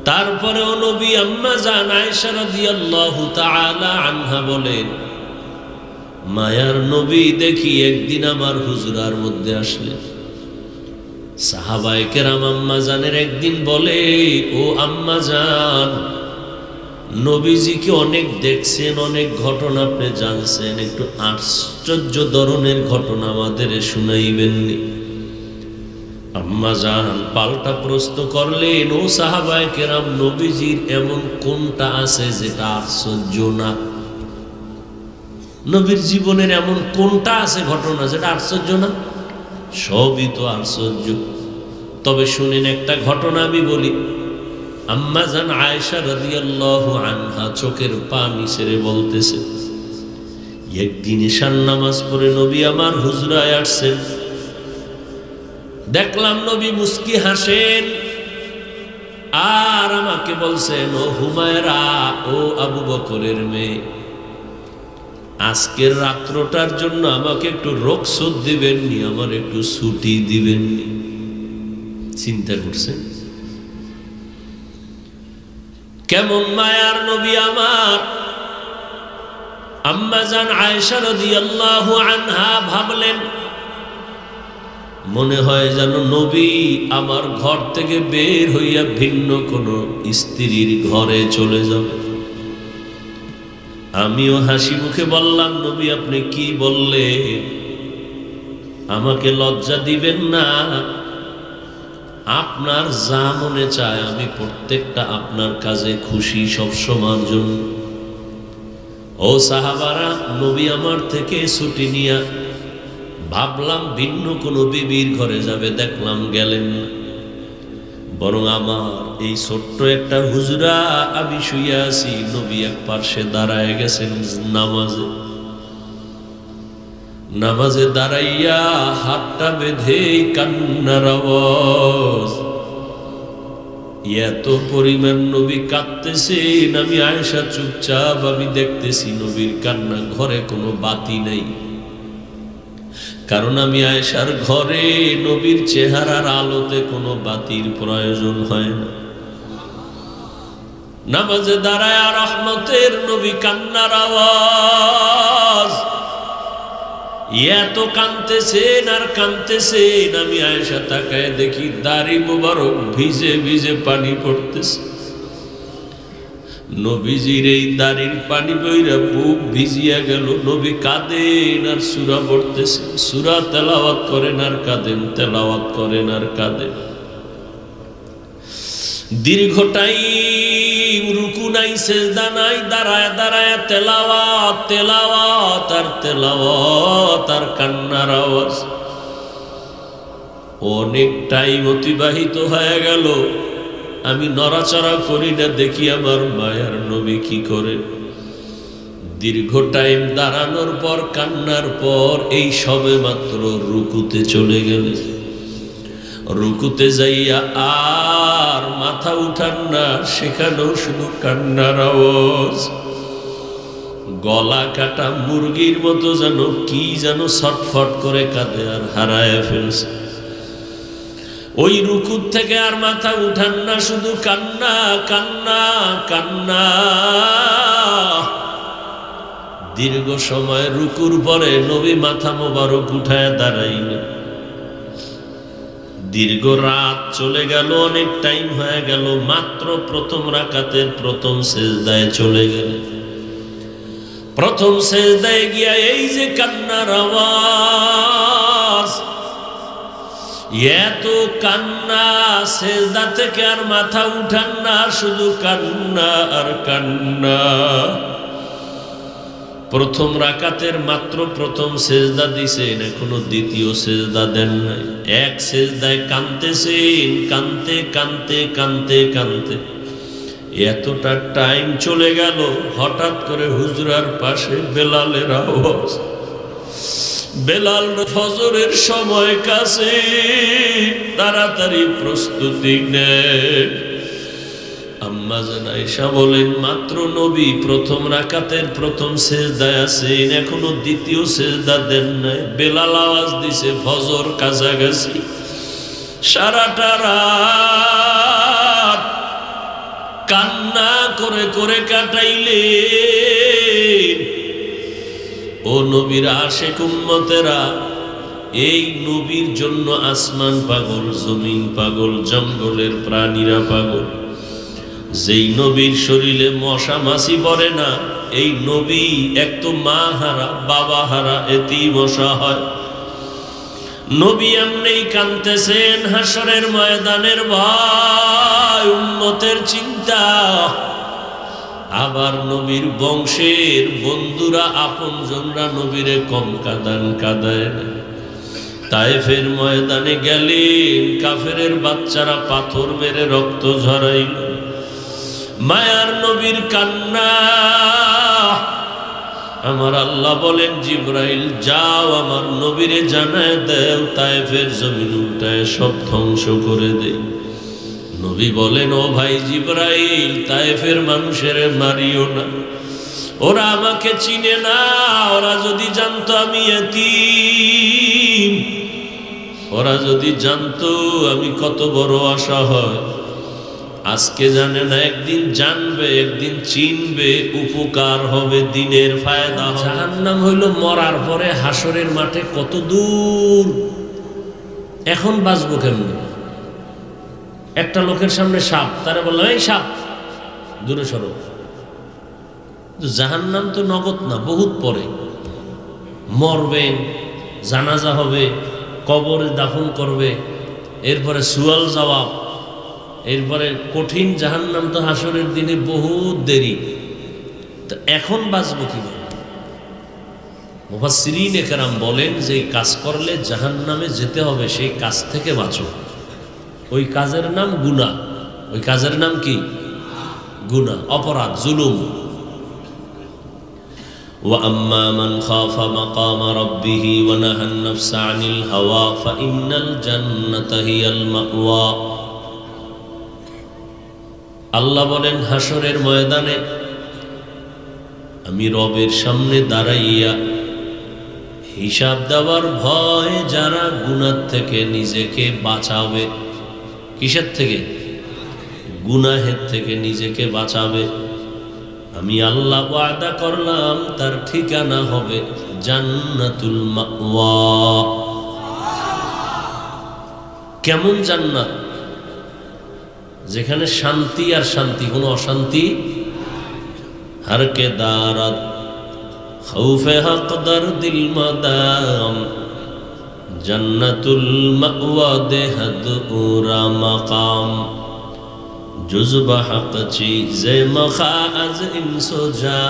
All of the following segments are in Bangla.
তারপরেও নবী আম্মা জান আয়েশা রাদিয়াল্লাহু তাআলা আনহা বলেন, মায়ার নবী দেখি একদিন আমার হুজরার মধ্যে আসলেন। সাহাবায়ে কেরাম আম্মা জানের একদিন বলে, ও আম্মা জান, নবীজিকে অনেক দেখছেন, অনেক ঘটনা আপনি জানছেন, একটু আশ্চর্য ধরনের ঘটনা আমাদের শুনাইবেননি? আম্মা জান পাল্টা প্রশ্ন করলেন, ও সাহাবায়ে কেরাম, নবীজির এমন কোনটা আছে যেটা আশ্চর্য না? নবীর জীবনের এমন কোনটা আছে ঘটনা যেটা আশ্চর্য না? সবই তো আশ্চর্য। তবে শুনেন একটা ঘটনা আমি বলি। আম্মা জান আয়েশা রাদিয়াল্লাহু আনহা চোখের পানি ছেড়ে বলতেছে, একদিন ঈশার নামাজ পড়ে নবী আমার হুজরায় আসছেন। দেখলাম নবী মুস্কি হাসেন আর আমাকে বলছেন, ও হুমায়রা, ও আবু বকরের মেয়ে, আজকের রাত্রটার জন্য আমাকে একটু রুখসত দিবেননি, আমার একটু ছুটি দিবেননি? চিন্তা করছেন কেমন মায়ার নবী আমার? আম্মা জান আয়েশা রাদিয়াল্লাহু আনহা ভাবলেন, মনে হয় যেন নবী আমার ঘর থেকে বের হইয়া ভিন্ন কোন স্ত্রীর ঘরে চলে যাবে। আমিও হাসি মুখে বললাম, নবী আপনি কি বললেন? আমাকে লজ্জা দিবেন না। আপনার যা মনে চায় আমি প্রত্যেকটা আপনার কাজে খুশি সব সময়ের জন্য। ও সাহাবারা, নবী আমার থেকে ছুটি নিয়া ভাবলাম ভিন্ন কোনো বিবির ঘরে যাবে, দেখলাম গেলেন না। বরং আমার এই ছোট্ট একটা হুজরা, আমি শুয়ে আছি, নবী এক পার্শ্বে দাঁড়ায় গেছেন নামাজে। নামাজে দাঁড়াইয়া হাতটা বেঁধে কান্নার আওয়াজ, এত পরিমাণ নবী কাঁদতেছেন। আমি আয়েশা চুপচাপ, আমি দেখতেছি নবীর কান্না। ঘরে কোনো বাতি নেই, কারণ আমি আয়েশার ঘরে নবীর চেহারার আলোতে কোনো বাতির প্রয়োজন হয় না। নামাজে দাঁড়ায় রহমতের নবী কান্নার আওয়াজ, এত কাঁদতেছেন আর কাঁদতেছেন। আমি আয়েশা তাকায় দেখি দাড়ি মোবারক ভিজে ভিজে পানি পড়তেছে। নবীজির এই দাড়ির পানি বইরা বুক ভিজিয়া গেল। নবী কাঁদেন আর সূরা পড়তেছেন, সূরা তেলাওয়াত করেন আর কাঁদেন, তেলাওয়াত করেন আর কাঁদেন। দীর্ঘ টাইম রুকু নাই, সেজদা নাই, দাঁড়ায় দাঁড়ায় তেলাওয়াত, তেলাওয়াত আর তেলাওয়াত আর কান্নার আওয়াজ। অনেক টাইম অতিবাহিত হয়ে গেল। আমি নড়াচড়া করি না, দেখি আমার মায়ার নবী কি করে। দীর্ঘ টাইম দাঁড়ানোর পর, কান্নার পর, এই সবে মাত্র রুকুতে চলে গেলেন। রুকুতে যাইয়া আর মাথা উঠান না, সেখানেও শুধু কান্নার আওয়াজ। গলা কাটা মুরগির মতো যেন কি যেন ছটফট করে কাঁদে আর হারায় ফেলছে। ওই রুকুর থেকে আর মাথা উঠান না, শুধু কান্না কান্না কান্না। দীর্ঘ সময় রুকুর পরে নবী মাথা মোবারক উঠায় দাঁড়াইলেন। দীর্ঘ রাত চলে গেল, অনেক টাইম হয়ে গেল। মাত্র প্রথম রাকাতের প্রথম সেজদায় চলে গেল। প্রথম সেজদায় গিয়া এই যে কান্নার আওয়াজ, এত কান্না, সেজদা থেকে আর মাথা উঠান না, শুধু কান্না আর কান্না। প্রথম রাকাতের মাত্র প্রথম সেজদা দিছেন, এখনো দ্বিতীয় সেজদা দেন নাই। এক সেজদায় কাঁদতেছেন, কাঁদতে কাঁদতে কাঁদতে কাঁদতে এতটা টাইম চলে গেল। হঠাৎ করে হুজরার পাশে বেলালের আওয়াজ। বেলাল ফজরের সময় কাছে, তাড়াতাড়ি প্রস্তুতি নেন। আম্মা জান আয়েশা বলেন, মাত্র নবী প্রথম রাকাতের প্রথম সেজদায় আছেন, এখনো দ্বিতীয় সেজদা দেন নাই। বেলাল আওয়াজ দিছে ফজর কাছাকাছি। সারাটা রাত কান্না করে করে কাটাইলেন। ও নবীর আশিক উম্মতেরা, এই নবীর জন্য আসমান পাগল, জমিন পাগল, জঙ্গলের প্রাণীরা পাগল। যেই নবীর শরীরে মশা মাছি পড়ে না, এই নবী এক তো মা হারা, বাবা হারা, এতেই মশা হয়। নবী এমনি কাঁদতেছেন হাসরের ময়দানের ভয়, উম্মতের চিন্তা। আবার নবীর বংশের বন্ধুরা, আপনজনরা নবীরে কম কাঁদায় না। তায়েফের ময়দানে গেলেন, কাফেরের বাচ্চারা পাথর মেরে রক্ত ঝরাইল। মায়ার নবীর কান্না। আমার আল্লাহ বলেন, জিবরাইল যাও আমার নবীরে জানায় দেও, তায়েফের জমিন উল্টায় সব ধ্বংস করে দে। নবী বলেন, ও ভাই জিবরাইল, তায়েফের মানুষের মারিও না, ওরা আমাকে চিনে না। ওরা যদি জানতো আমি এতিম, ওরা যদি জানতো আমি কত বড় অসহায়, আজকে জানে না, একদিন জানবে, একদিন চিনবে, উপকার হবে, দিনের ফায়দা হবে। জাহান্নাম হইল মরার পরে হাসরের মাঠে কত দূর, এখন বাঁচবো কেমনে? একটা লোকের সামনে সাপ, তারা বললাম এই সাপ দূরে সরো। জাহান্নাম তো নগদ না, বহুত পরে মরবেন, জানাজা হবে, কবরে দাফন করবে, এরপরে সুয়াল জবাব, এরপরে কঠিন জাহান্নাম তো হাসরের দিনে বহুত দেরি। তো এখন বাঁচবো কিভাবে? মুফাসসিরিনে কেরাম বলেন যে কাজ করলে জাহান্নামে যেতে হবে, সেই কাজ থেকে বাঁচো। ওই কাজের নাম গুনাহ। ওই কাজের নাম কি? গুনাহ, অপরাধ, জুলুম। وَأَمَّا مَنْ خَافَ مَقَامَ رَبِّهِ وَنَهَى النَّفْسَ عَنِ الْهَوَى فَإِنَّ الْجَنَّةَ هِيَ الْمَأْوَى। আল্লাহ বলেন, হাসরের ময়দানে আমি রবের সামনে দাঁড়াইয়া হিসাব দেওয়ার ভয় যারা গুনাহ থেকে নিজেকে বাঁচাবে। কিসের থেকে? গুনাহের থেকে নিজেকে বাঁচাবে। আমি আল্লাহ ওয়াদা করলাম তার ঠিকানা হবে জান্নাতুল মাওয়া। কেমন জান্নাত? যেখানে শান্তি আর শান্তি, কোনো অশান্তি। হরকে দারাত খৌফে হক দরদিল মাদাম জান্নাতুল মাওয়া দেহদ উরা মাকাম জুজবা হক চীজে মখা আজ ইনসো যা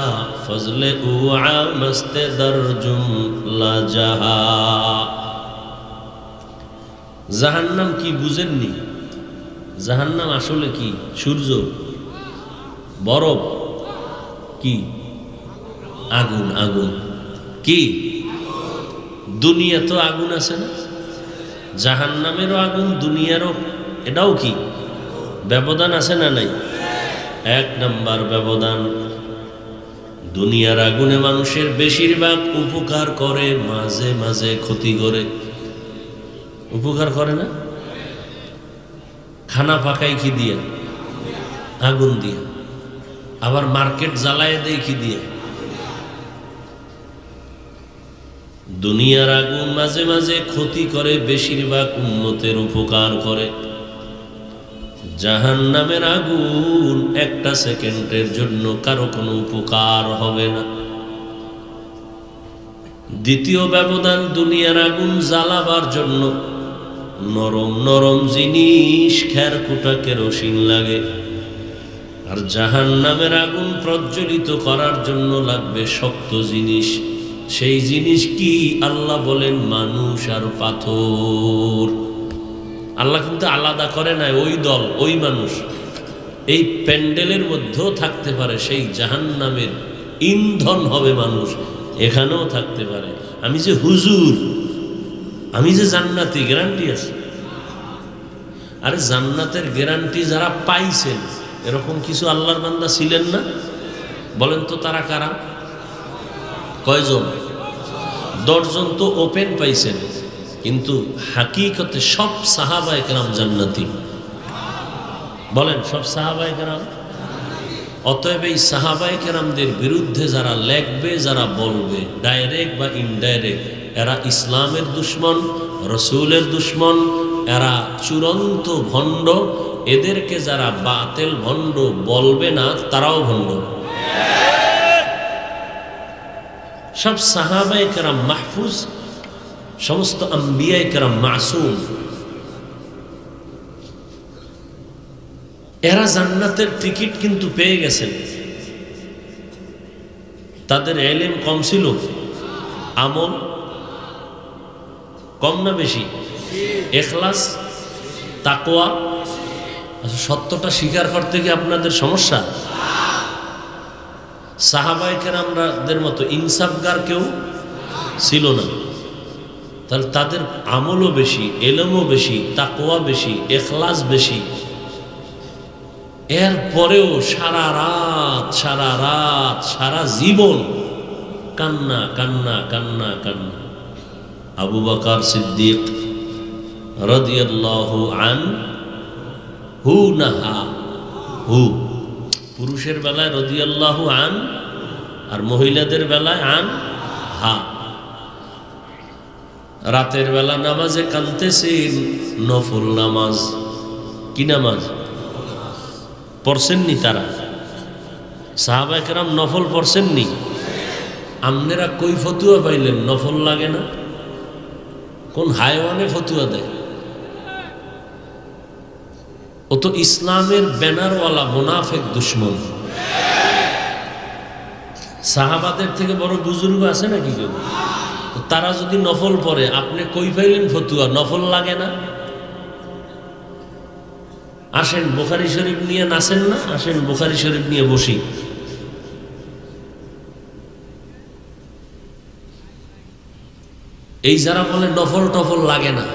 ফজলে উআ মস্তে দরজুম লা জাহা। জাহান্নাম কি বুঝেননি? জাহান্নাম আসলে কি? সূর্য, বরফ, কি? আগুন। আগুন কি? দুনিয়া তো আগুন আছে না? জাহান্নামেরও আগুন, দুনিয়ারও। এটাও কি? ব্যবধান আছে না নাই? এক নাম্বার ব্যবধান, দুনিয়ার আগুনে মানুষের বেশিরভাগ উপকার করে, মাঝে মাঝে ক্ষতি করে। উপকার করে না? খানা পাকাই কি দিয়ে? আগুন দিয়ে। আবার মার্কেট জ্বালায় দেয় কি দিয়ে? দুনিয়ার আগুন মাঝে মাঝে ক্ষতি করে, বেশিরভাগ উম্মতের উপকার করে। জাহান্নামের আগুন একটা সেকেন্ডের জন্য কারো কোনো উপকার হবে না। দ্বিতীয় ব্যবধান, দুনিয়ার আগুন জ্বালাবার জন্য নরম নরম জিনিস, খেরকুটা কেরোসিন লাগে। আর জাহান্নামের আগুন প্রজ্বলিত করার জন্য লাগবে শক্ত জিনিস। সেই জিনিস কি? আল্লাহ বলেন মানুষ আর পাথর। আল্লাহ কিন্তু আলাদা করে নাই, ওই দল, ওই মানুষ এই প্যান্ডেলের মধ্যেও থাকতে পারে। সেই জাহান্নামের ইন্ধন হবে মানুষ, এখানেও থাকতে পারে। আমি যে হুজুর, আমি যে জান্নাতি, গ্যারান্টি আছে। আরে জান্নাতের গ্যারান্টি যারা পাইছেন, এরকম কিছু আল্লাহর বান্দা ছিলেন না? বলেন তো তারা কারা? কয়জন? 10 জন তো ওপেন পাইছেন, কিন্তু হাকিকতে সব সাহাবায়ে কেরাম জান্নাতি। বলেন, সব সাহাবায়ে কেরাম অতএব এই সাহাবায়ে কেরামদের বিরুদ্ধে যারা লেখবে, যারা বলবে, ডাইরেক্ট বা ইনডাইরেক্ট, এরা ইসলামের দুশমন, রসুলের দুশমন, এরা চূড়ান্ত ভণ্ড। এদেরকে যারা বাতিল ভণ্ড বলবে না, তারাও ভণ্ড। সব সাহাবায়ে কেরাম মাহফুজ, সমস্ত আম্বিয়ায়ে কেরাম মাসুম। এরা জান্নাতের টিকিট কিন্তু পেয়ে গেছেন। তাদের ইলম কম ছিল, আমল কম না বেশি? ইখলাস, তাকওয়া। সত্যটা স্বীকার করতে কি আপনাদের সমস্যা? সাহাবায়ে কেরামদের মতো ইনসাফগার কেউ ছিল না। তাহলে তাদের আমলও বেশি, ইলমও বেশি, তাকওয়া বেশি, ইখলাস বেশি। এরপরেও সারা রাত সারা জীবন কান্না কান্না কান্না কান্না। আবু বকর সিদ্দিক রাদিয়াল্লাহু আনহু নাহা হু, পুরুষের বেলায় রাদিয়াল্লাহু আন, আর মহিলাদের বেলায় আন হা। রাতের বেলা নামাজে কাঁদতেছেন, নফল নামাজ। কি নামাজ পড়ছেননি তারা? সাহাবায়ে কেরাম নফল পড়ছেননি? আপনারা কই ফতুয়া পাইলেন নফল লাগে না? কোন হায়ওয়ানে ফতুয়া দেয়? ও তো ইসলামের ব্যানারওয়ালা মুনাফিক দুশমন। সাহাবাদের থেকে বড় বুজুর্গ আছে নাকি কেউ? তারা যদি নফল পড়ে, আপনি কই পাইলেন ফতুয়া নফল লাগে না? আসেন বুখারী শরীফ নিয়ে নাচেন না, আসেন বুখারী শরীফ নিয়ে বসি। এই যারা বলে নফল টফল লাগে না,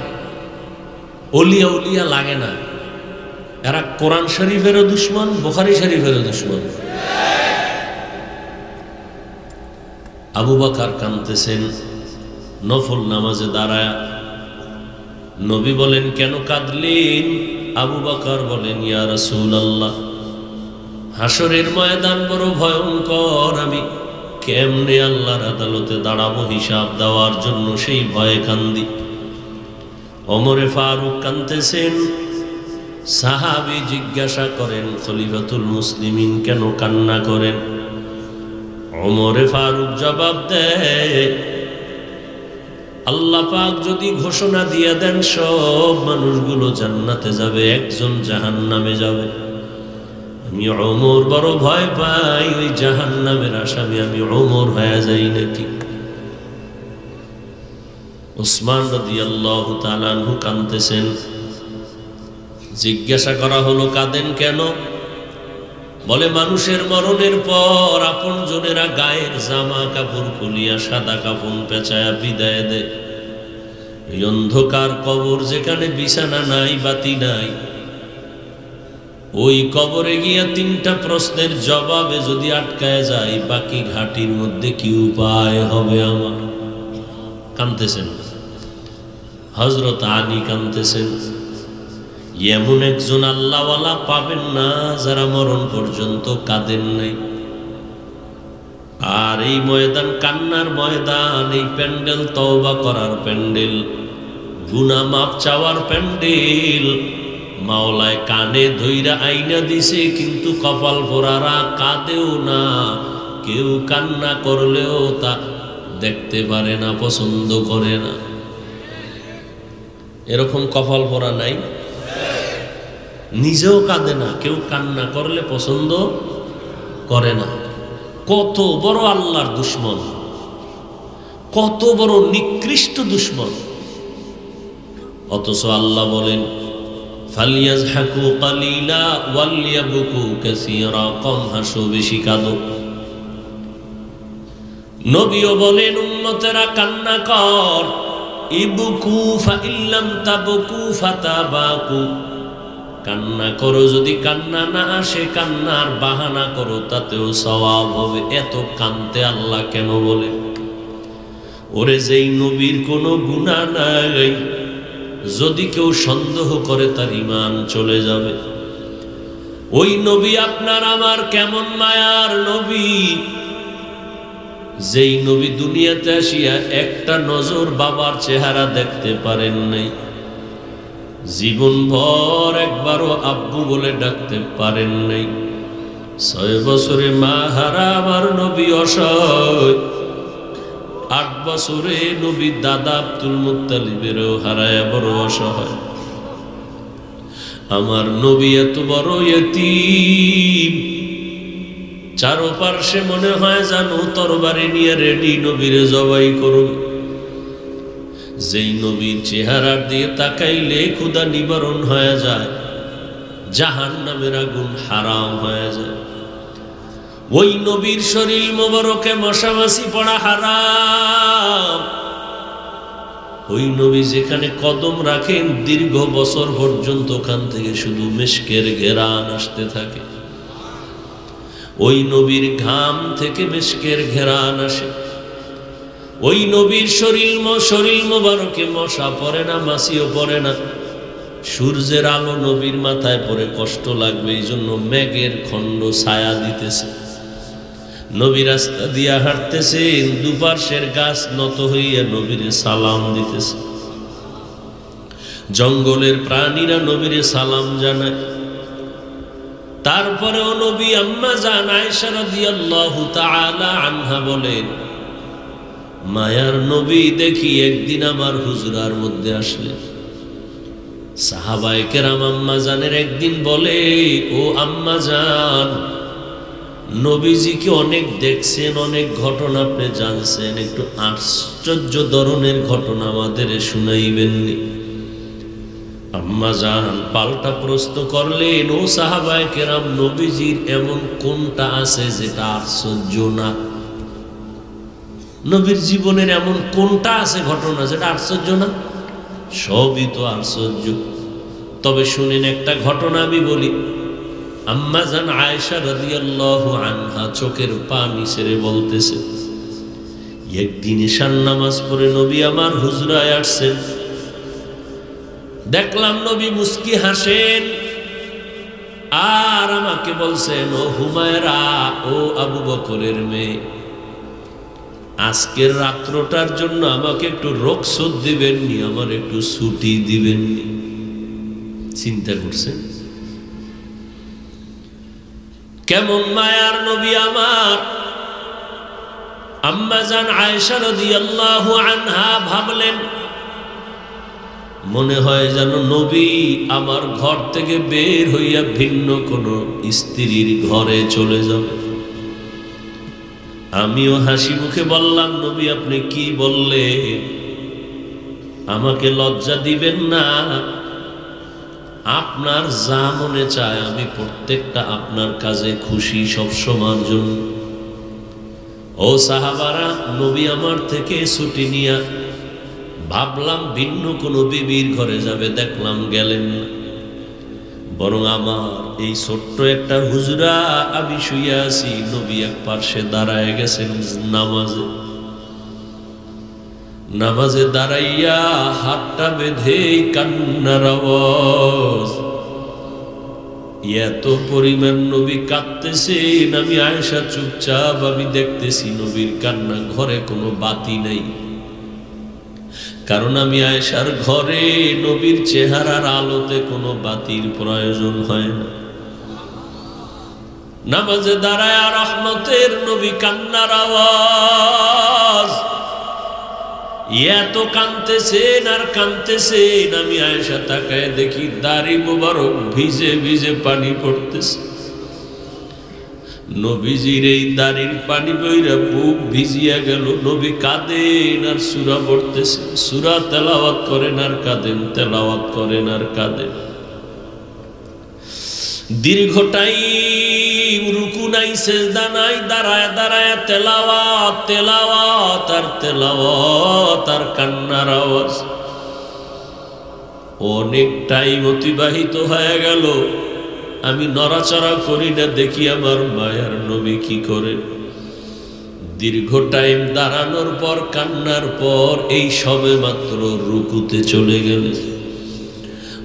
ওলিয়া উলিয়া লাগে না, এরা কোরআন শরীফেরও দুশমন, বুখারী শরীফেরও দুশমন। আবু বকর কাঁদতেছেন নফল নামাজে দাঁড়ায়। নবী বলেন, কেন কাঁদলেন? আবু বকর বলেন, ইয়া রাসূলুল্লাহ, হাসরের ময়দান বড় ভয়ঙ্কর, আমি কেমনে আল্লাহর আদালতে দাঁড়াবো হিসাব দেওয়ার জন্য, সেই ভয়ে কান্দি। ওমরে ফারুক কাঁদতেছেন। সাহাবী জিজ্ঞাসা করেন, খলিফাতুল মুসলিমিন কেন কান্না করেন? ওমরে ফারুক জবাব দেয়, আল্লাহ পাক যদি ঘোষণা দিয়ে দেন সব মানুষগুলো জান্নাতে যাবে, একজন জাহান্নামে যাবে, আমি ওমর বড় ভয় পাই ওই জাহান্নামের আসামি আমি ওমর হয়ে যাই নাকি। উসমান রাদিয়াল্লাহু তাআলা আনহু কাঁদতেছেন। জিজ্ঞাসা করা হলো, কাঁদেন কেন? বলে, মানুষের মরণের পর আপন জনেরা গায়ের জামা কাপড় খুলিয়া সাদা কাফন পেঁচায়া বিদায় দেয়। এই অন্ধকার কবর, যেখানে বিছানা নাই, বাতি নাই, ওই কবরে গিয়া তিনটা প্রশ্নের জবাবে যদি আটকায় যায়, বাকি ঘাটির মধ্যে কি উপায় হবে আমার? কাঁদতেছেন। হযরত আলী কাঁদতেছেন। এমন একজন আল্লাহওয়ালা পাবেন না যারা মরণ পর্যন্ত কাঁদেন নাই। আর এই ময়দান কান্নার ময়দান, এই প্যান্ডেল তওবা করার প্যান্ডেল, গুনাহ মাপ চাওয়ার প্যান্ডেল। মাওলায় কানে ধইরা আইনা দিছে, কিন্তু কপাল পোড়ারা কাঁদেও না। কেউ কান্না করলেও তা দেখতে পারে না, পছন্দ করে না। এরকম কপাল পোড়া নাই? নিজেও কাঁদে না, কেউ কান্না করলে পছন্দ করে না। কত বড় আল্লাহর দুশমন, কত বড় নিকৃষ্ট দুশমন। অথচ আল্লাহ বলেন, ফালিয়াজহাকু কালিলা ওয়ালিয়াবকু কাসীরা, কম হাসো বেশি কাঁদো। নবীও বলেন, উম্মতেরা কান্না কর, ইবকু ফাইল্লাম তাবকু ফাতাবাকু, কান্না করো, যদি কান্না না আসে কান্নার বাহানা করো, তাতেও সওয়াব হবে। এত কাঁদতে আল্লাহ কেন বলে? ওরে যেই নবীর কোনো গুনাহ নাই, যদি কেউ সন্দেহ করে তার ঈমান চলে যাবে। ওই নবী আপনার আমার কেমন মায়ার নবী, যেই নবী দুনিয়াতে আসিয়া একটা নজর বাবার চেহারা দেখতে পারেন নাই, জীবনভর একবারও আব্বু বলে ডাকতে পারেন নাই। 6 বছরে মা হারা আমার নবী অসহায়, 8 বছরে নবী দাদা আব্দুল মুত্তালিবেরও হারায় বড় অসহায়। আমার নবী এত বড় ইয়তীম, চারপাশে মনে হয় জানো তরবারি নিয়ে রেডি নবীরে জবাই করবে। যেই নবীর চেহারার দিয়ে তাকাইলে ক্ষুধা নিবারণ হয়ে যায়, জাহান্নামের আগুন হারাম হয়ে যায়। ওই নবীর শরীর মোবারকে মশামাছি পড়া হারাম। ওই নবী যেখানে কদম রাখেন দীর্ঘ বছর পর্যন্ত ওখান থেকে শুধু মিশকের ঘেরান আসতে থাকে। ওই নবীর ঘাম থেকে মিশকের ঘেরান আসে। ওই নবীর শরীর মোবারকে মশা পড়ে না, মাছিও পড়ে না। সূর্যের আলো নবীর মাথায় পড়ে কষ্ট লাগবে, এই জন্য মেঘের খণ্ড ছায়া দিতেছে। নবী রাস্তা দিয়া হাঁটতেছেন, দুপাশের গাছ নত হইয়া নবীরে সালাম দিতেছে। জঙ্গলের প্রাণীরা নবীরে সালাম জানায়। তারপরেও নবী আম্মা জান আয়েশা রাদিয়াল্লাহু তাআলা আনহা বলেন, মায়ার নবী দেখি একদিন আমার হুজরার মধ্যে আসলেন। সাহাবায়ে কেরাম আম্মা জানের একদিন বলে, ও আম্মা জান, নবীজিকে অনেক দেখছেন, অনেক ঘটনা আপনি জানছেন, একটু আশ্চর্য ধরনের ঘটনা আমাদের শুনাইবেননি? আম্মা জান পাল্টা প্রশ্ন করলেন, ও সাহাবায়ে কেরাম, নবীজির এমন কোনটা আছে যেটা আশ্চর্য না? নবীর জীবনের এমন কোনটা আছে ঘটনা যেটা আশ্চর্য না? সবই তো আশ্চর্য। তবে শুনেন একটা ঘটনা আমি বলি। আম্মা জান আয়েশা রাদিয়াল্লাহু আনহা চোখের পানি ছেড়ে বলতেছে, একদিন ঈশার নামাজ পড়ে নবী আমার হুজরায় আসছেন। দেখলাম নবী মুস্কি হাসেন, আর আমাকে বলছেন, ও হুমায়রা, ও আবু বকরের মেয়ে, আজকের রাত্রটার জন্য আমাকে একটু রুখসত দিবেননি, আমার একটু ছুটি দিবেননি? চিন্তা করছেন কেমন মায়ার নবী আমার? আম্মা জান আয়েশা রাদিয়াল্লাহু আনহা ভাবলেন, মনে হয় যেন নবী আমার ঘর থেকে বের হইয়া ভিন্ন কোন স্ত্রীর ঘরে চলে যাবে। আমিও হাসি মুখে বললাম, নবী আপনি কি বললেন? আমাকে লজ্জা দিবেন না। আপনার যা মনে চায় আমি প্রত্যেকটা আপনার কাজে খুশি সব সময়ের জন্য। ও সাহাবারা, নবী আমার থেকে ছুটি নিয়া ভাবলাম ভিন্ন কোনো বিবির ঘরে যাবে, দেখলাম গেলেন না। বরং আমার এই ছোট্ট একটা হুজরা আমি শুয়ে আছি, নবী এক পার্শ্বে দাঁড়ায় গেছেন নামাজে দাঁড়াইয়া হাতটা বেঁধে কান্নার আওয়াজ। এত পরিমাণ নবী কাঁদতেছেন, আমি আয়েশা চুপচাপ আমি দেখতেছি নবীর কান্না। ঘরে কোনো বাতি নাই, কারণ আমি আয়েশার ঘরে নবীর চেহারার আলোতে কোনো বাতির প্রয়োজন হয় না। নামাজে দাঁড়ায় রহমতের নবী কান্নার আওয়াজ। এত কাঁদতেছেন আর কাঁদতেছেন, আমি আয়েশা তাকায় দেখি দাড়ি মোবারক ভিজে ভিজে পানি পড়তেছে। নবীজির এই দাড়ির পানি বইরা বুক ভিজিয়া গেল। নবী কাঁদেন আর সূরা পড়তেছেন, সূরা তেলাওয়াত করেন আর কাঁদেন, তেলাওয়াত করেন আর কাঁদেন। দীর্ঘ টাইম রুকু নাই, সেজদা নাই, দাঁড়ায় দাঁড়ায় তেলাওয়াত, তেলাওয়াত আর তেলাওয়াত আর কান্নার আওয়াজ। অনেক টাইম অতিবাহিত হয়ে গেল, আমি নড়াচড়া করি না, দেখি আমার মায়ার নবী কি করে। দীর্ঘ টাইম দাঁড়ানোর পর, কান্নার পর, এই সবে মাত্র রুকুতে চলে গেলেন।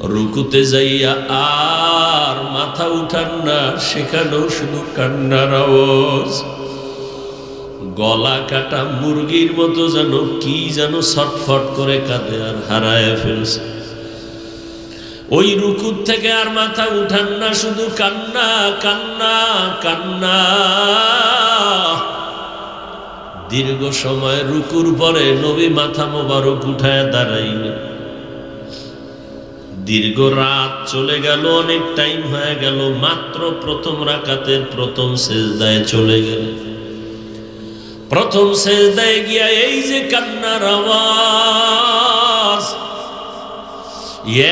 রুকুতে যাইয়া আর মাথা উঠান না, সেখানেও শুধু কান্নার আওয়াজ। গলা কাটা মুরগির মতো যেন কি যেন ছটফট করে কাঁদে আর হারায় ফেলছে। ওই রুকুর থেকে আর মাথা উঠান না, শুধু কান্না কান্না কান্না। দীর্ঘ সময় রুকুর পরে নবী মাথা মোবারক উঠায় দাঁড়াইলেন। দীর্ঘ রাত চলে গেল, অনেক টাইম হয়ে গেল, মাত্র প্রথম রাকাতের প্রথম সেজদায় চলে গেল। প্রথম সেজদায় গিয়া এই যে কান্নার আওয়াজ,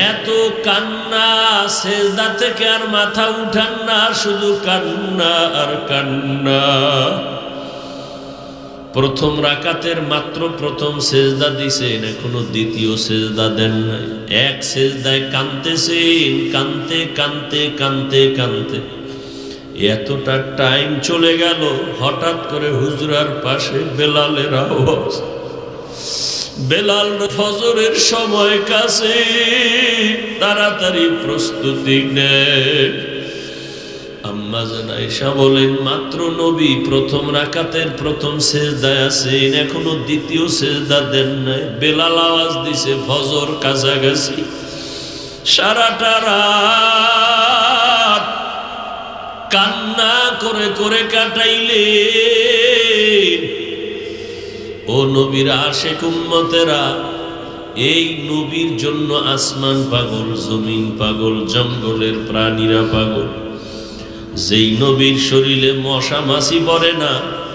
এত কান্না, সেজদা থেকে আর মাথা উঠান না, শুধু কান্না আর কান্না। প্রথম রাকাতের মাত্র প্রথম সেজদা দিছেন, এখনো দ্বিতীয় সেজদা দেন নাই। এক সেজদায় কাঁদতেছেন, কাঁদতে কাঁদতে কাঁদতে কাঁদতে এতটা টাইম চলে গেল। হঠাৎ করে হুজরার পাশে বেলালের আওয়াজ। বেলাল ফজরের সময় কাছে, তাড়াতাড়ি প্রস্তুতি নেন। আম্মা জান আয়েশা বলেন, মাত্র নবী প্রথম রাকাতের প্রথম সেজদায় আছেন, এখনো দ্বিতীয় সেজদা দেন নাই। বেলাল আওয়াজ দিছে ফজর কাছাকাছি। সারাটা রাত কান্না করে করে কাটাইলেন। ও নবীর আশিক উম্মতেরা, এই নবীর জন্য আসমান পাগল, জমিন পাগল, জঙ্গলের প্রাণীরা পাগল। যেই নবীর শরীরে মশা মাছি পড়ে না,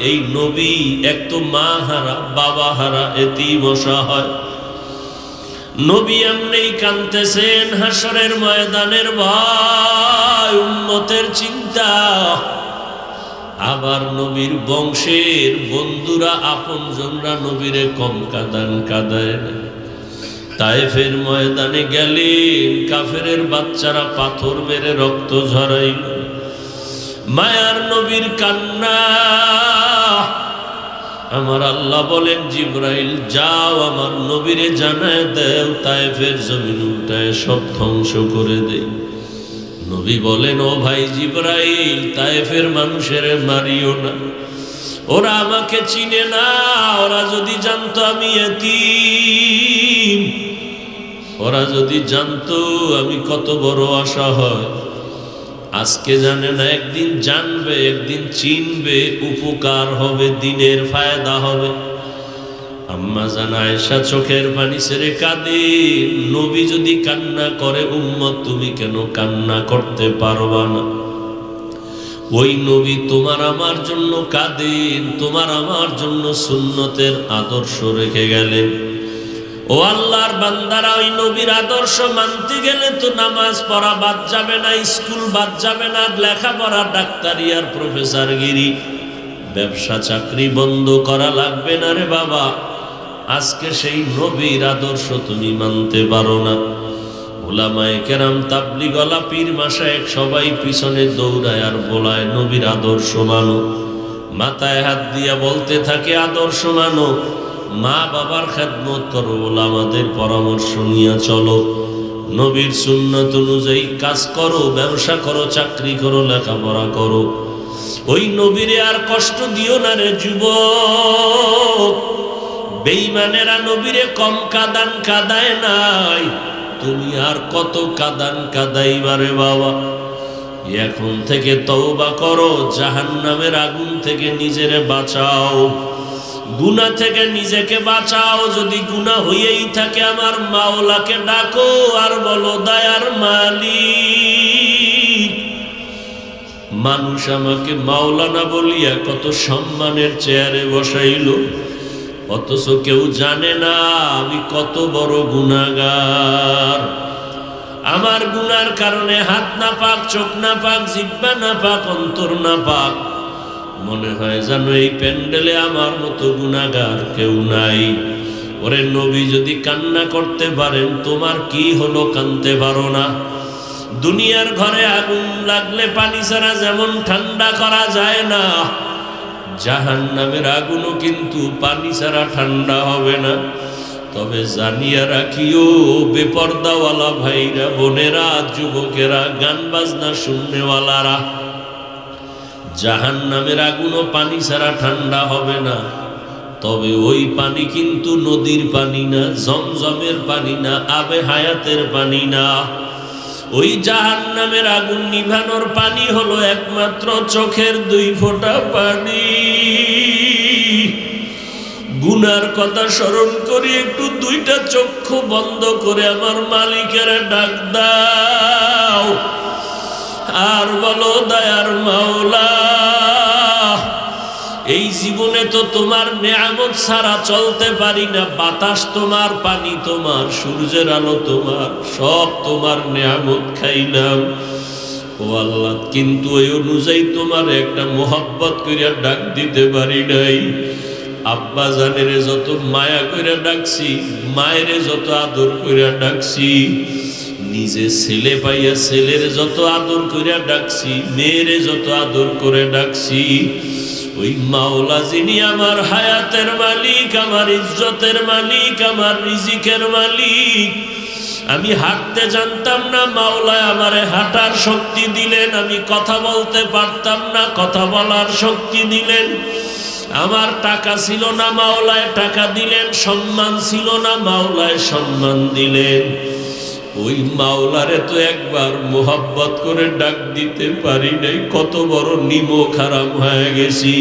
এই নবী এক তো মা হারা, বাবা হারা, এতেই মশা হয়। নবী এমনি কাঁদতেছেন হাসরের ময়দানের ভয়, উম্মতের চিন্তা। আবার নবীর বংশের বন্ধুরা, আপনজনরা নবীরে কম কাঁদান কাঁদায় না। তায়েফের ময়দানে গেলেন, কাফেরের বাচ্চারা পাথর মেরে রক্ত ঝরাইল। মায়ার নবীর কান্না। আমার আল্লাহ বলেন, জিবরাইল যাও আমার নবীরে জানায় দেও, তায়েফের জমিন উল্টায় সব ধ্বংস করে দেই। নবী বলেন, ও ভাই জিবরাইল, তায়েফের মানুষের মারিও না, ওরা আমাকে চিনে না। ওরা যদি জানতো আমি এতিম, ওরা যদি জানতো আমি কত বড় আশা হয়। আজকে জানে না, একদিন জানবে, একদিন চিনবে, উপকার হবে, দিনের ফায়দা হবে। আম্মা জান আয়েশা চোখের পানি ছেড়ে কাঁদে। নবী যদি কান্না করে, উম্মত তুমি কেন কান্না করতে পারবা না? ওই নবী তোমার আমার জন্য কাঁদেন, তোমার আমার জন্য সুন্নতের আদর্শ রেখে গেলেন। ও আল্লাহর বান্দারা, ওই নবীর আদর্শ মানতে গেলে তো নামাজ পড়া বাদ যাবে না, স্কুল বাদ যাবে না, লেখাপড়া, ডাক্তারি আর প্রফেসরগিরি, ব্যবসা চাকরি বন্ধ করা লাগবে না রে বাবা। আজকে সেই নবীর আদর্শ তুমি মানতে পারো না। উলামায়ে কেরাম, তাবলীগওয়ালা, পীর মাশায়েখ সবাই পিছনে দৌড়ায় আর বলায় নবীর আদর্শ মানো। মাথায় হাত দিয়া বলতে থাকে আদর্শ মানো, মা বাবার খেদমত করো, ওলামাদের পরামর্শ নিয়ে চলো, নবীর সুন্নত অনুযায়ী কাজ করো, ব্যবসা করো, চাকরি করো, লেখাপড়া করো। ওই নবীরে আর কষ্ট দিও না রে যুবক। বেঈমানেরা নবীরে কম কাদান কাদায় নাই, তুমি আর কত কাদান কাদাইবারে বাবা। এখন থেকে তওবা করো, জাহান্নামের আগুন থেকে নিজেরে বাঁচাও, গুনাহ থেকে নিজেকে বাঁচাও। যদি গুনাহ হইয়াই থাকে, আমার মাওলাকে ডাকো আর বলো, দয়ার মালিক। মানুষ আমাকে মাওলানা বলিয়া কত সম্মানের চেয়ারে বসাইল, অথচ কেউ জানে না আমি কত বড় গুনাহগার। আমার গুনার কারণে হাত না পাক, চোখ না পাক, জিহ্বা না পাক, অন্তর না পাক। মনে হয় যেন এই প্যান্ডেলে আমার মতো গুনাহগার কেউ নাই। ওরে নবী যদি কান্না করতে পারেন, তোমার কি হলো কাঁদতে পারো না? দুনিয়ার ঘরে আগুন লাগলে পানি ছাড়া যেমন ঠান্ডা করা যায় না, জাহান্নামের আগুনও কিন্তু পানি ছাড়া ঠান্ডা হবে না। তবে জানিয়া রাখিও বেপর্দাওয়ালা ভাইরা, বোনেরা, যুবকেরা, গান বাজনা শুননেওয়ালারা, জাহান্নামের আগুনও পানি ছাড়া ঠান্ডা হবে না। তবে ওই পানি কিন্তু নদীর পানি না, জমজমের পানি না, আবে হায়াতের পানি না। ওই জাহান্নামের আগুন নিভানোর পানি হলো একমাত্র চোখের 2 ফোঁটা পানি। গুনার কথা স্মরণ করি, একটু 2টা চক্ষু বন্ধ করে আমার মালিকের ডাক দাও আর বলো, দয়ার মাওলা, এই জীবনে তো তোমার নেয়ামত ছাড়া চলতে পারি না। বাতাস তোমার, পানি তোমার, সূর্যের আলো তোমার, সব তোমার নেয়ামত খাইলাম ও আল্লাহ, কিন্তু ওই অনুযায়ী তোমার একটা মোহাব্বত করিয়া ডাক দিতে পারি নাই। আব্বা জানেরে যত মায়া কইরা ডাকছি, মায়েরে যত আদর কইরা ডাকছি, নিজে ছেলে পাইয়া ছেলের যত আদর কইরা ডাকছি, মেয়েরে যত আদর করে ডাকছি, ওই মাওলা যিনি আমার হায়াতের মালিক, আমার ইজ্জতের মালিক, আমার রিজিকের মালিক, আমি হাঁটতে জানতাম না, মাওলায় আমারে হাঁটার শক্তি দিলেন। আমি কথা বলতে পারতাম না, কথা বলার শক্তি দিলেন। আমার টাকা ছিল না, মাওলায় টাকা দিলেন। সম্মান ছিল না, মাওলায় সম্মান দিলেন। ওই মাওলারে তো একবার মোহাব্বত করে ডাক দিতে পারি নাই। কত বড় নিমক হারাম হয়ে গেছি।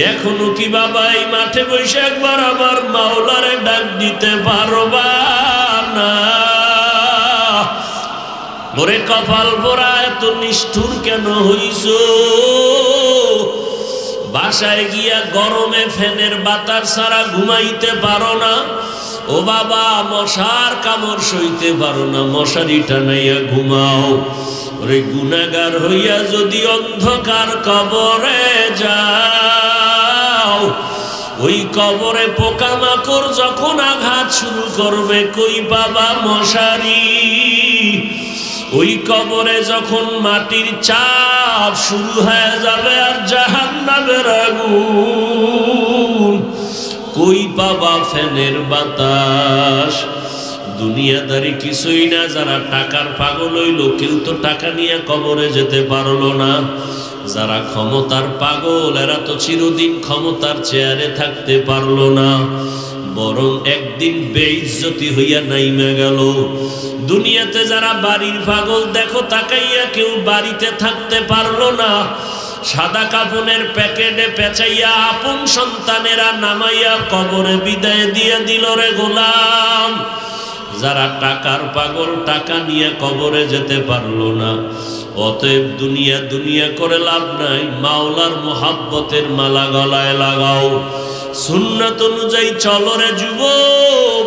এখনো কি বাবা এই মাঠে বসে একবার আমার মাওলারে ডাক দিতে পারবা না? ওরে কপাল পোড়া, এত নিষ্ঠুর কেন হইছো? বাসায় গিয়া গরমে ফ্যানের বাতাস ছাড়া ঘুমাইতে পারো না। ও বাবা, মশার কামড় সইতে পারো না, মশারি টানাইয়া ঘুমাও। ওরে গুনাহগার হইয়া যদি অন্ধকার কবরে যাও, ওই কবরে পোকামাকড় যখন আঘাত শুরু করবে, কই বাবা মশারি? ওই কবরে যখন মাটির চাপ শুরু হয়ে যাবে আর জাহান্নামের আগুন, কই পাবা ফ্যানের বাতাস? দুনিয়াদারি কিছুই না। যারা টাকার পাগল হইল, কেউ তো টাকা নিয়ে কবরে যেতে পারলো না। যারা ক্ষমতার পাগল, এরা তো চিরদিন ক্ষমতার চেয়ারে থাকতে পারলো না, বরং একদিন বেইজ্জতি হইয়া নাইমা গেল। দুনিয়াতে যারা বাড়ির পাগল, দেখো তাকাইয়া, কেউ বাড়িতে থাকতে পারলো না। সাদা কাপড়ের প্যাকেটে পেঁচাইয়া আপন সন্তানেরা নামাইয়া কবরে বিদায় দিয়ে দিল রে গোলাম। যারা টাকার পাগল, টাকা নিয়ে কবরে যেতে পারলো না। অতএব দুনিয়া দুনিয়া করে লাভ নাই। মাওলার মোহাব্বতের মালা গলায় লাগাও, সুন্নাত অনুযায়ী চলো রে যুবক।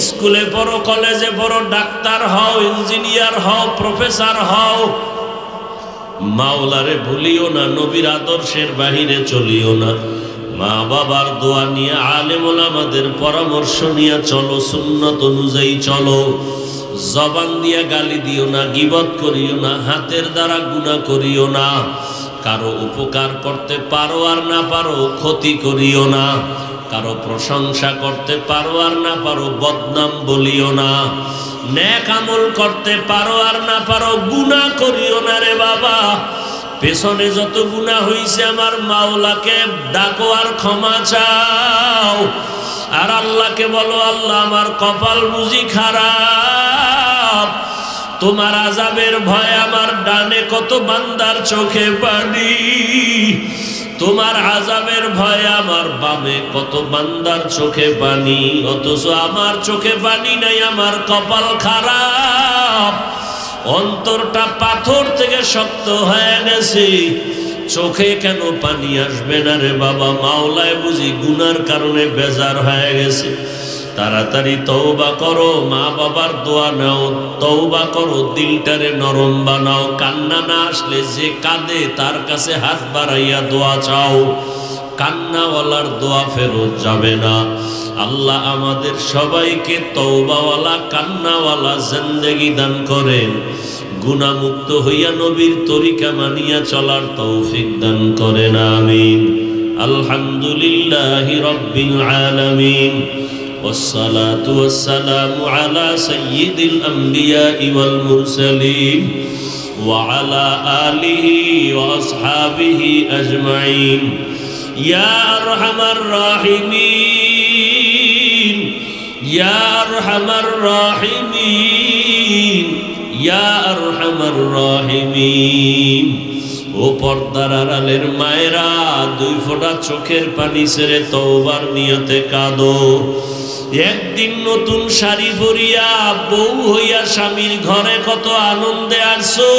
স্কুলে পড়ো, কলেজে পড়ো, ডাক্তার হও, ইঞ্জিনিয়ার হও, প্রফেসর হও, মাওলারে ভুলিও না, নবীর আদর্শের বাহিরে চলিও না। মা বাবার দোয়া নিয়ে, আলেম ওলামাদের পরামর্শ নিয়ে চলো, সুন্নাত অনুযায়ী চলো। জবান দিয়া গালি দিও না, গীবত করিও না, হাতের দ্বারা গুনাহ করিও না। কারো উপকার করতে পারো আর না পারো ক্ষতি করিও না। কারো প্রশংসা করতে পারো আর না পারো বদনাম বলিও না। নেক আমল করতে পারো আর না পারো গুনাহ করিও না রে বাবা। পেছনে যত গুনাহ হইছে আমার মাওলাকে ডাকো আর ক্ষমা চাও। আর আল্লাহকে বলো, আল্লাহ আমার কপাল বুঝি খারাপ, তোমার আযাবের ভয় আমার ডানে কত বান্দার চোখে পানি, তোমার আযাবের ভয় আমার বামে কত বান্দার চোখে পানি, অথচ আমার চোখে পানি নাই, আমার কপাল খারাপ। অন্তরটা পাথর থেকে শক্ত হয়ে গেছে, চোখে কেন পানি আসবে না রে বাবা? মাওলায় বুঝি গুনার কারণে বেজার হয়ে গেছে। তাড়াতাড়ি তওবা করো, মা বাবার দোয়া নাও, তওবা করো, দিলটারে নরম বানাও। কান্না না আসলে যে কাঁদে তার কাছে হাত বাড়াইয়া দোয়া চাও। কান্নাওয়ালার দোয়া ফেরত যাবে না। আল্লাহ আমাদের সবাইকে তওবাওয়ালা, কান্নাওয়ালা জিন্দেগি দান করেন। গুনাহমুক্ত হইয়া নবীর তরিকা মানিয়া চলার তৌফিক দান করেন, আমিন। আলহামদুলিল্লাহি রাব্বিল আলামিন। والصلاة والسلام على سيد الأنبياء والمرسلين وعلى آله وأصحابه أجمعين يا أرحم الراحمين يا أرحم الراحمين يا أرحم الراحمين ও পর্দার আড়ালের মায়েরা দুই ফোঁটা চোখের পানি ছেড়ে তওবার নিয়তে কাঁদো একদিন নতুন শাড়ি পরিয়া বউ হইয়া স্বামীর ঘরে কত আনন্দে আসছো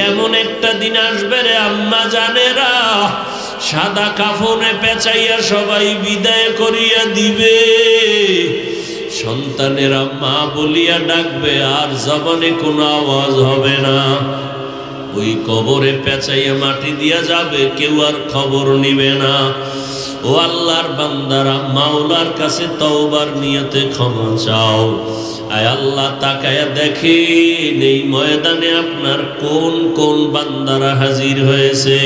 এমন একটা দিন আসবে রে আম্মা জানেরা সাদা কাফনে পেঁচাইয়া সবাই বিদায় করিয়া দিবে সন্তানেরা মা বলিয়া ডাকবে আর জবানে কোনো আওয়াজ হবে না ওই কবরে পেঁচাইয়া মাটি দিয়া যাবে কেউ আর খবর নিবে না ও আল্লাহর বান্দারা মাওলার কাছে তওবার নিয়তে ক্ষমা চাও আয় আল্লাহ তাকায়া দেখেন এই ময়দানে আপনার কোন কোন বান্দারা হাজির হয়েছে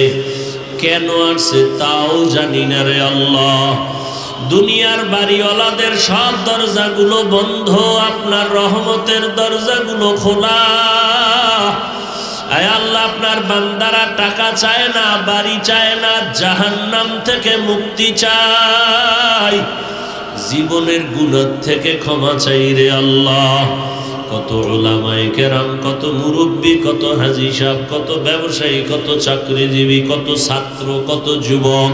কেন আসছে তাও জানি না রে আল্লাহ দুনিয়ার বাড়িওয়ালাদের সব দরজাগুলো বন্ধ আপনার রহমতের দরজাগুলো খোলা আয় আল্লাহ আপনার বান্দারা টাকা চায় না বাড়ি চায় না জাহান্নাম থেকে মুক্তি চায় জীবনের গুনাহ থেকে ক্ষমা চাই রে আল্লাহ কত উলামায়ে কেরাম কত মুরব্বী কত হাজী সাহেব কত ব্যবসায়ী কত চাকরিজীবী কত ছাত্র কত যুবক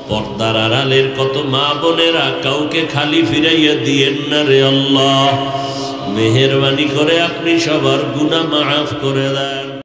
পর্দার আড়ালের কত মা বোনেরা কাউকে খালি ফিরাইয়া দিয়েন না রে আল্লাহ মেহেরবানি করে আপনি সবার গুনাহ মাফ করে দেন